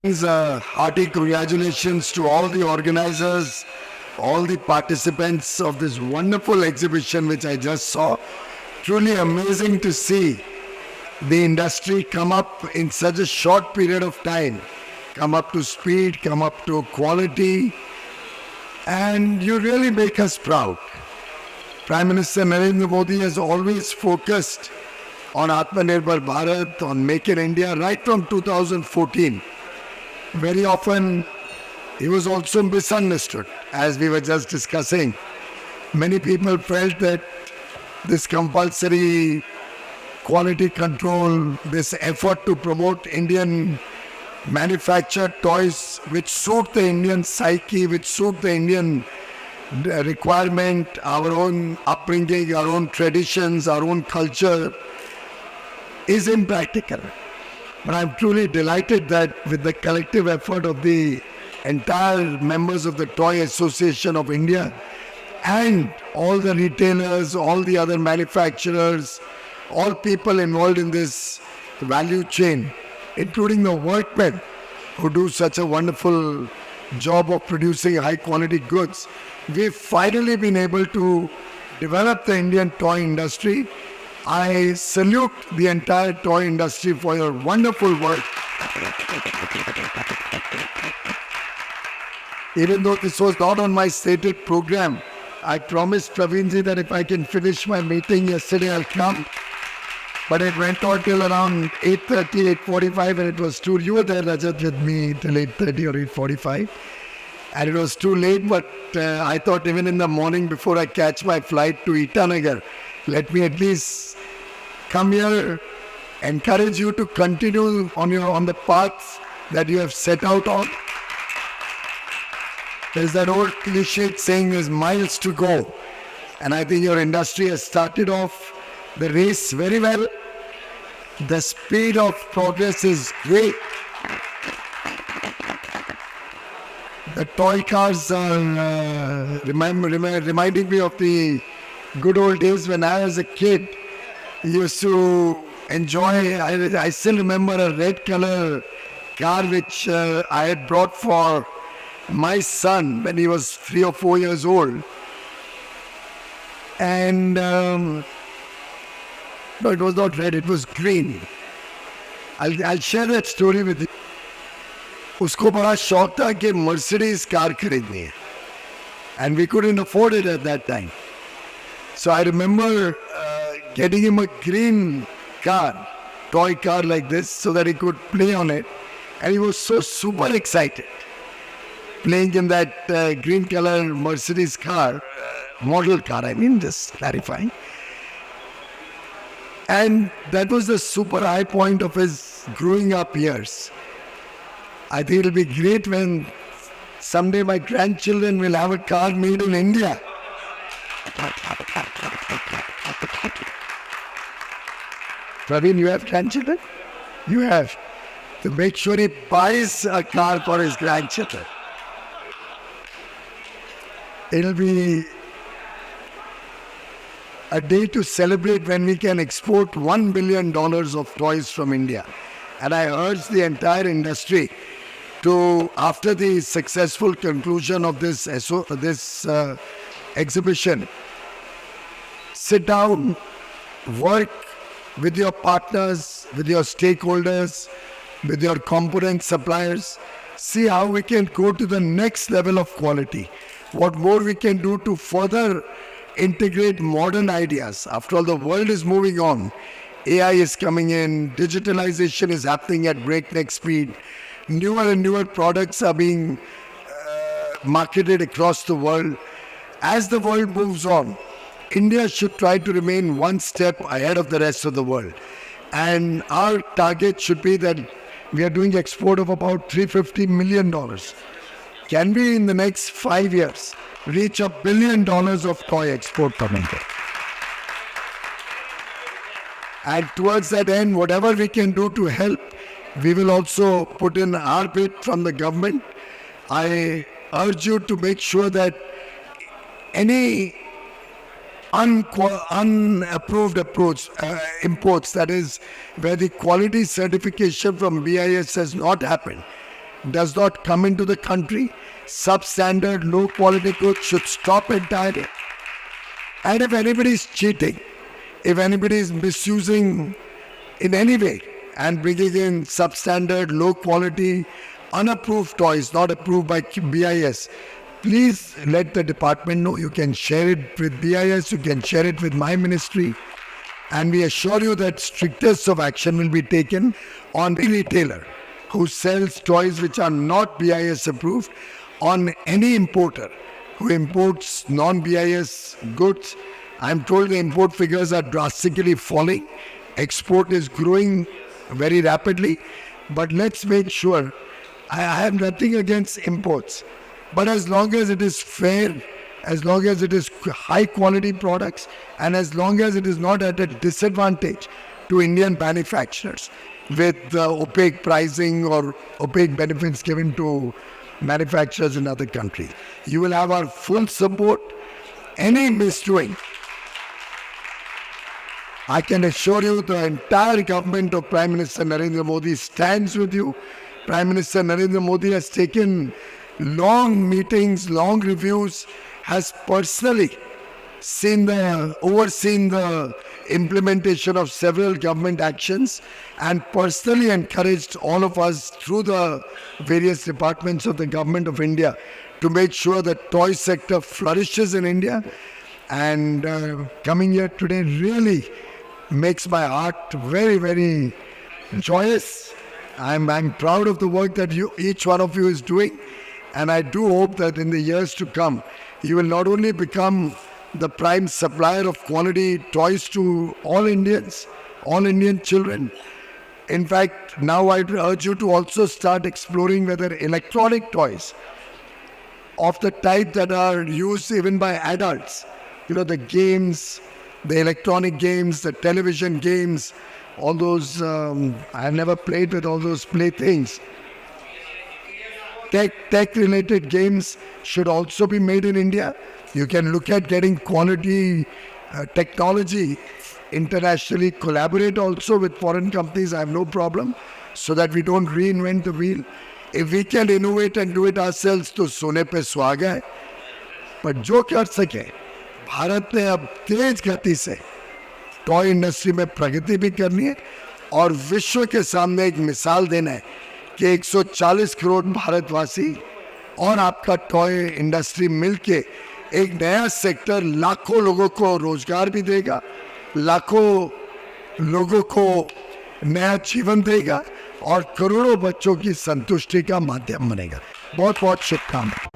Hearty congratulations to all the organizers, all the participants of this wonderful exhibition which I just saw. Truly amazing to see the industry come up in such a short period of time, come up to speed, come up to quality, and you really make us proud. Prime Minister Narendra Modi has always focused on Atmanirbhar Bharat, on Make in India, right from 2014. Very often, he was also misunderstood, as we were just discussing. Many people felt that this compulsory quality control, this effort to promote Indian manufactured toys which suit the Indian psyche, which suit the Indian requirement, our own upbringing, our own traditions, our own culture, is impractical. But I'm truly delighted that with the collective effort of the entire members of the Toy Association of India and all the retailers, all the other manufacturers, all people involved in this value chain, including the workmen who do such a wonderful job of producing high quality goods, we've finally been able to develop the Indian toy industry. I salute the entire toy industry for your wonderful work. Even though this was not on my stated program, I promised Praveenji that if I can finish my meeting yesterday, I'll come. But it went on till around 8:30, 8:45, and it was too. You were there, Rajat, with me till 8:30 or 8:45. And it was too late, but I thought even in the morning before I catch my flight to Itanagar, let me at least come here, encourage you to continue on the path that you have set out on. There's that old cliche saying, there's miles to go. And I think your industry has started off the race very well. The speed of progress is great. The toy cars are reminding me of the good old days when I was a kid used to enjoy. I still remember a red color car which I had brought for my son when he was 3 or 4 years old. And no, it was not red, it was green. I'll share that story with you. उसको बड़ा शौक था कि Mercedes car खरीदनी है. And we couldn't afford it at that time. So I remember getting him a green car, toy car like this, so that he could play on it. And he was so super excited. Playing in that green color Mercedes car, model car, I mean, just clarifying. And that was the super high point of his growing up years. I think it'll be great when someday my grandchildren will have a car made in India. Praveen, you have grandchildren? You have. To make sure he buys a car for his grandchildren. It'll be a day to celebrate when we can export $1 billion of toys from India. And I urge the entire industry to, after the successful conclusion of this exhibition, sit down, work with your partners, with your stakeholders, with your component suppliers, see how we can go to the next level of quality. What more we can do to further integrate modern ideas. After all, the world is moving on. AI is coming in, digitalization is happening at breakneck speed. Newer and newer products are being marketed across the world. As the world moves on, India should try to remain one step ahead of the rest of the world. And our target should be that we are doing export of about $350 million. Can we, in the next 5 years, reach $1 billion of toy export from India? And towards that end, whatever we can do to help, we will also put in our bit from the government. I urge you to make sure that any unapproved imports, that is, where the quality certification from BIS has not happened, does not come into the country, substandard, low quality goods should stop entirely. And if anybody is cheating, if anybody is misusing in any way and bringing in substandard, low quality, unapproved toys, not approved by BIS, please let the department know. You can share it with BIS, you can share it with my ministry, and we assure you that strictest of action will be taken on the retailer who sells toys which are not BIS approved, on any importer who imports non-BIS goods. I'm told the import figures are drastically falling. Export is growing very rapidly. But let's make sure, I have nothing against imports. But as long as it is fair, as long as it is high quality products, and as long as it is not at a disadvantage to Indian manufacturers with opaque pricing or opaque benefits given to manufacturers in other countries, you will have our full support. Any misdoing, I can assure you the entire government of Prime Minister Narendra Modi stands with you. Prime Minister Narendra Modi has taken long meetings, long reviews, has personally overseen the implementation of several government actions, and personally encouraged all of us through the various departments of the government of India to make sure that toy sector flourishes in India. And coming here today really makes my heart very, very joyous. I'm proud of the work that each one of you is doing, and I do hope that in the years to come, you will not only become the prime supplier of quality toys to all Indians, all Indian children. In fact, now I urge you to also start exploring whether electronic toys of the type that are used even by adults, the games, the electronic games, the television games, all those, I've never played with all those playthings. Tech-related games should also be made in India. You can look at getting quality technology internationally, collaborate also with foreign companies. I have no problem, so that we don't reinvent the wheel. If we can innovate and do it ourselves, तो सोने पे सुहागा है. पर जो कर सके, भारत ने अब तेज गति से टॉय इंडस्ट्री में प्रगति भी करनी है और विश्व के सामने एक मिसाल देना है कि 140 करोड़ भारतवासी और आपका टॉय इंडस्ट्री मिलके एक नया सेक्टर लाखों लोगों को रोजगार भी देगा, लाखों लोगों को नया जीवन देगा और करोड़ों बच्चों की संतुष्टि का माध्यम बनेगा. बहुत बहुत शुभकामनाएं.